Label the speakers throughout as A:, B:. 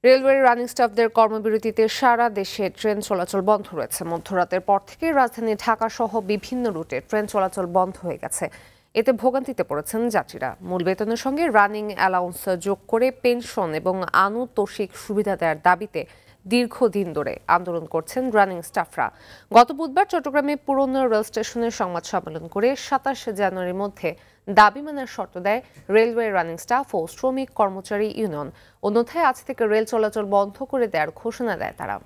A: Railway running স্টাফদের কর্মবিরতিতে সারা দেশে train চলাচল বন্ধ রয়েছে। মধ্যরাতের পর থেকে রাজধানী ঢাকা সহ বিভিন্ন রুটে ট্রেন চলাচল বন্ধ হয়ে গেছে। এতে ভোগান্তিতে পড়েছেন যাত্রীরা। মূল বেতনের সঙ্গে রানিং অ্যালাউন্স যোগ করে পেনশন এবং আনুতোষিক সুবিধা দেওয়ার দাবিতে দীর্ঘদিন ধরে আন্দোলন করছেন রানিং স্টাফরা। গত বুধবার চট্টগ্রামে পুরনো রেল স্টেশনের সংবাদ সম্মেলন করে ২৭ জানুয়ারির মধ্যে দাবি মানার শর্ত দেয় রেলওয়ে রানিং স্টাফ ও শ্রমিক কর্মচারী ইউনিয়ন। অন্যথায় আজ থেকে রেল চলাচল বন্ধ করে দেওয়ার ঘোষণা দেয় তারা।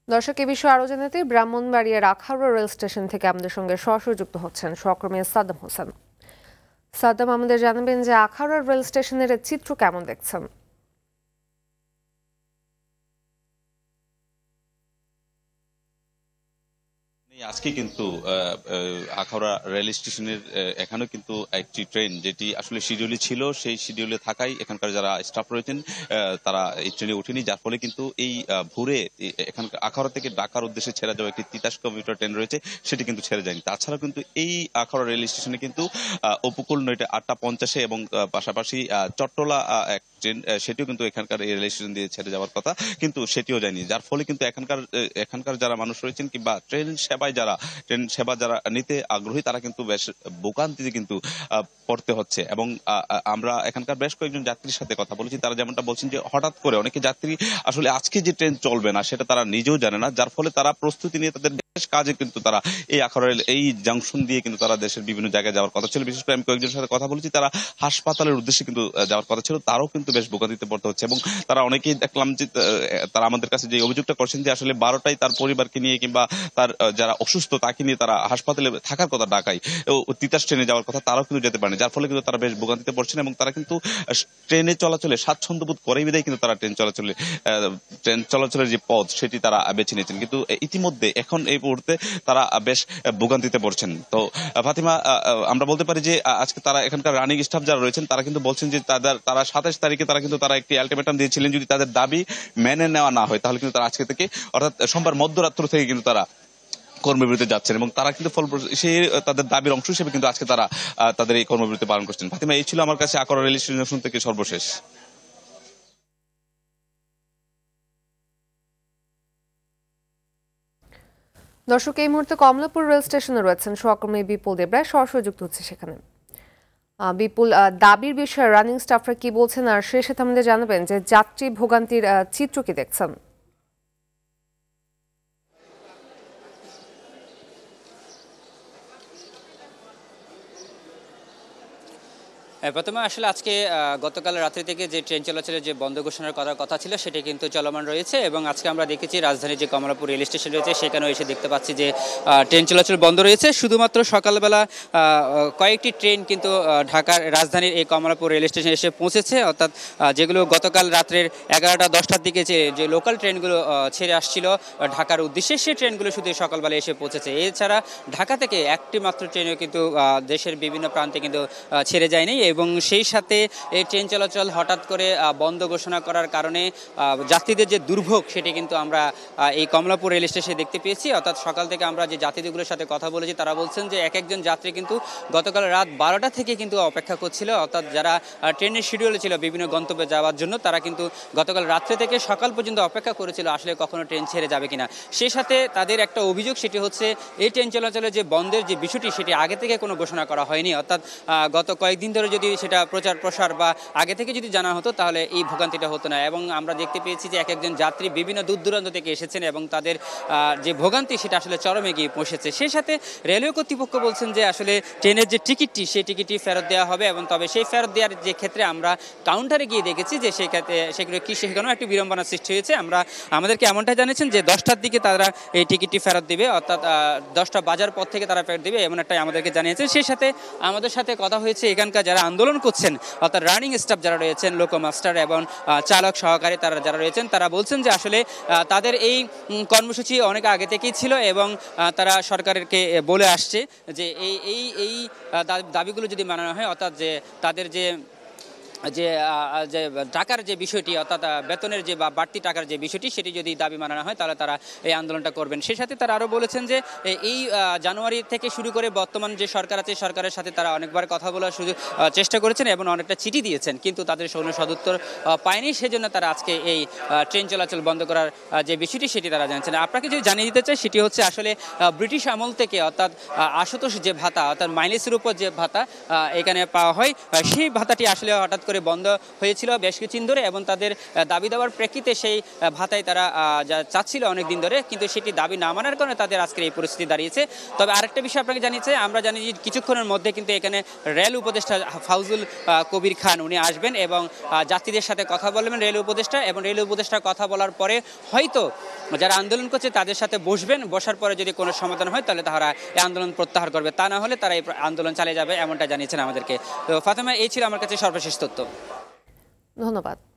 A: দর্শক, এ বিষয়ে আরো জানাতে ব্রাহ্মণবাড়িয়ার আখাউড়া রেল স্টেশন থেকে আমাদের সঙ্গে সরাসরি যুক্ত হচ্ছেন সহকর্মী সাদ্দাম হোসেন। সাদ্দাম, আমাদের জানাবেন যে আখাউড়া রেল স্টেশনের চিত্র কেমন দেখছেন?
B: আজকে কিন্তু আখাউড়া রেল স্টেশনের এখানেও কিন্তু একটি ট্রেন যেটি আসলে শিডিউলে ছিল, সেই শিডিউলে থাকায় এখানকার যারা স্টাফ রয়েছেন তারা এই ট্রেনে ওঠেনি, যার ফলে কিন্তু এই ভোরে এখানকার আখাউড়া থেকে ঢাকার উদ্দেশ্যে ছেড়ে যাওয়া একটি ৩৩ কিলোমিটার ট্রেন রয়েছে, সেটি কিন্তু ছেড়ে যায়নি। তাছাড়াও কিন্তু এই আখাউড়া রেল স্টেশনে কিন্তু উপকূল নয়টা ৮টা ৫০-এ এবং পাশাপাশি চট্টলা এক ট্রেন, সেটিও কিন্তু এখানকার এই রেল স্টেশন দিয়ে ছেড়ে যাওয়ার কথা, কিন্তু সেটিও যায়নি। যার ফলে কিন্তু এখানকার যারা মানুষ রয়েছেন কিংবা ট্রেন সেবা যারা নিতে আগ্রহী তারা কিন্তু বেশ ভোগান্তিতে কিন্তু পড়তে হচ্ছে। এবং আমরা এখানকার বেশ কয়েকজন যাত্রীর সাথে কথা বলেছি, তারা যেমনটা বলছেন যে হঠাৎ করে অনেকে যাত্রী আসলে আজকে যে ট্রেন চলবে না সেটা তারা নিজেও জানে না, যার ফলে তারা প্রস্তুতি নিয়ে তাদের বেশ কাজে কিন্তু তারা এই আখাউড়া রেল এই জাংশন দিয়ে কিন্তু তারা দেশের বিভিন্ন জায়গায় যাওয়ার কথা ছিল। বিশেষ করে আমি কয়েকজনের সাথে কথা বলেছি, তারা হাসপাতালের উদ্দেশ্যে কিন্তু যাওয়ার কথা ছিল, তারাও কিন্তু বেশ ভোগান্তিতে পড়তে হচ্ছে। এবং তারা অনেকেই দেখলাম যে তারা আমাদের কাছে যে অভিযোগটা করছেন যে আসলে 12টায় তার পরিবারকে নিয়ে কিংবা তার যারা অসুস্থ তাকে নিয়ে তারা হাসপাতালে থাকার কথা, ঢাকায় তিতাস ট্রেনে যাওয়ার কথা, তারাও কিন্তু যেতে পারেনি, যার ফলে কিন্তু তারা বেশ ভোগান্তিতে পড়ছেন। এবং তারা কিন্তু ট্রেনে চলাচলে স্বাচ্ছন্দ্য বোধ করেই বিধায় কিন্তু তারা ট্রেন চলাচলের যে পথ সেটি তারা বেছে নিয়েছেন, কিন্তু ইতিমধ্যে এখন এই মুহূর্তে তারা বেশ ভোগান্তিতে পড়ছেন। তো ফাতিমা, আমরা বলতে পারি যে আজকে তারা এখানকার রানিং স্টাফ যারা রয়েছেন তারা কিন্তু বলছেন যে তারা ২৭ তারিখে তারা একটি আলটিমেটাম দিয়েছিলেন, যদি তাদের দাবি মেনে নেওয়া না হয় তাহলে কিন্তু তারা আজকে থেকে অর্থাৎ সোমবার মধ্যরাত্র থেকে কিন্তু তারা কর্মবিরতি যাচ্ছেন এবং তারা কিন্তু সেই তাদের দাবির অংশ হিসেবে কিন্তু আজকে তারা তাদের এই কর্মবিরতি পালন করছেন। ফাতিমা, এই ছিল আমার কাছে আখাউড়া রেল স্টেশন থেকে সর্বশেষ।
A: দর্শক, এই মুহূর্তে কমলাপুর রেল স্টেশনে রয়েছেন সহকর্মী বিপুল দেবরায়, সরাসরি যুক্ত হচ্ছে সেখানে। বিপুল, দাবির বিষয়ে রানিং স্টাফরা কি বলছেন, আর সেই সাথে আমাদের জানাবেন যে যাত্রী ভোগান্তির চিত্র কি দেখছেন?
C: প্রথমে আসলে আজকে গতকাল রাত্রি থেকে যে ট্রেন চলাচলের যে বন্ধ ঘোষণার কথা ছিল সেটি কিন্তু চলমান রয়েছে। এবং আজকে আমরা দেখেছি রাজধানীর যে কমলাপুর রেল স্টেশন রয়েছে সেখানেও এসে দেখতে পাচ্ছি যে ট্রেন চলাচল বন্ধ রয়েছে। শুধুমাত্র সকালবেলা কয়েকটি ট্রেন কিন্তু ঢাকার রাজধানীর এই কমলাপুর রেল স্টেশনে এসে পৌঁছেছে, অর্থাৎ যেগুলো গতকাল রাত্রের 11টা-10টার দিকে যে লোকাল ট্রেনগুলো ছেড়ে আসছিল ঢাকার উদ্দেশ্যে, সেই ট্রেনগুলো শুধু সকালবেলা এসে পৌঁছেছে। এছাড়া ঢাকা থেকে একটি মাত্র ট্রেনও কিন্তু দেশের বিভিন্ন প্রান্তে কিন্তু ছেড়ে যায়নি। এবং সেই সাথে এই ট্রেন চলাচল হঠাৎ করে বন্ধ ঘোষণা করার কারণে যাত্রীদের যে দুর্ভোগ সেটি কিন্তু আমরা এই কমলাপুর রেল স্টেশনে দেখতে পেয়েছি। অর্থাৎ সকাল থেকে আমরা যে যাত্রীগুলোর সাথে কথা বলেছি তারা বলছেন যে একজন যাত্রী কিন্তু গতকাল রাত 12টা থেকে কিন্তু অপেক্ষা করছিল, অর্থাৎ যারা ট্রেনের শিডিউলে ছিল বিভিন্ন গন্তব্যে যাওয়ার জন্য তারা কিন্তু গতকাল রাত্রে থেকে সকাল পর্যন্ত অপেক্ষা করেছিল আসলে কখনো ট্রেন ছেড়ে যাবে কিনা। সেই সাথে তাদের একটা অভিযোগ, সেটি হচ্ছে এই ট্রেন চলাচলের যে বন্ধের যে বিষয়টি সেটি আগে থেকে কোনো ঘোষণা করা হয়নি, অর্থাৎ গত কয়েকদিন ধরে যদি সেটা প্রচার প্রসার বা আগে থেকে যদি জানা হতো তাহলে এই ভোগান্তিটা হতো না। এবং আমরা দেখতে পেয়েছি যে একজন যাত্রী বিভিন্ন দূর দূরান্ত থেকে এসেছেন এবং তাদের যে ভোগান্তি সেটা আসলে চরমে গিয়ে পৌঁছেছে। সেই সাথে রেলওয়ে কর্তৃপক্ষ বলছেন যে আসলে ট্রেনের যে টিকিটটি সেই টিকিটটি ফেরত দেওয়া হবে, এবং তবে সেই ফেরত দেওয়ার যে ক্ষেত্রে আমরা কাউন্টারে গিয়ে দেখেছি যে সেই ক্ষেত্রে সেখানেও একটি বিড়ম্বনার সৃষ্টি হয়েছে। আমাদেরকে এমনটাই জানিয়েছেন যে 10টার দিকে তারা এই টিকিটটি ফেরত দিবে, অর্থাৎ 10টা বাজার পর থেকে তারা ফেরত দিবে, এমন একটাই আমাদেরকে জানিয়েছেন। সেই সাথে আমাদের সাথে কথা হয়েছে এখানকার যারা আন্দোলন করছেন অর্থাৎ রানিং স্টাফ যারা রয়েছেন, লোকো মাস্টার এবং চালক সহকারী তারা যারা রয়েছেন, তারা বলছেন যে আসলে তাদের এই কর্মসূচি অনেক আগে থেকেই ছিল এবং তারা সরকারকে বলে আসছে যে এই দাবিগুলো যদি মানানো হয়, অর্থাৎ যে তাদের যে টাকার যে বিষয়টি, অর্থাৎ বেতনের যে বা বাড়তি টাকার যে বিষয়টি, সেটি যদি দাবি মানানো হয় তাহলে তারা এই আন্দোলনটা করবেন। সেই সাথে তারা আরও বলেছেন যে এই জানুয়ারি থেকে শুরু করে বর্তমান যে সরকার আছে, সরকারের সাথে তারা অনেকবার কথা বলার চেষ্টা করেছেন এবং অনেকটা চিঠি দিয়েছেন, কিন্তু তাদের কোনো সদুত্তর পায়নি। সেজন্য তারা আজকে এই ট্রেন চলাচল বন্ধ করার যে বিষয়টি সেটি তারা জানছেন। আপনাকে যদি জানিয়ে দিতে চাই, সেটি হচ্ছে আসলে ব্রিটিশ আমল থেকে অর্থাৎ আশুতোষ যে ভাতা, অর্থাৎ মাইলেজের উপর যে ভাতা এখানে পাওয়া হয়, সেই ভাতাটি আসলে হঠাৎ করে বন্ধ হয়েছিল বেশ কিছুদিন ধরে এবং তাদের দাবি দেওয়ার প্রেক্ষিতে সেই ভাতায় তারা যা চাচ্ছিল অনেক দিন ধরে, কিন্তু সেটি দাবি না মানার কারণে তাদের আজকের এই পরিস্থিতি দাঁড়িয়েছে। তবে আরেকটা বিষয় আপনাকে জানিয়েছে, আমরা জানি যে কিছুক্ষণের মধ্যে কিন্তু এখানে রেল উপদেষ্টা ফাউজুল কবির খান উনি আসবেন এবং যাত্রীদের সাথে কথা বলবেন রেল উপদেষ্টা, এবং রেল উপদেষ্টার কথা বলার পরে হয়তো যারা আন্দোলন করছে তাদের সাথে বসবেন, বসার পরে যদি কোনো সমাধান হয় তাহলে তারা এই আন্দোলন প্রত্যাহার করবে, তা না হলে তারা এই আন্দোলন চালিয়ে যাবে, এমনটা জানিয়েছেন আমাদেরকে। তো ফাতেমা, এই ছিল আমার কাছে সর্বশেষ তথ্য।
A: ধন্যবাদ।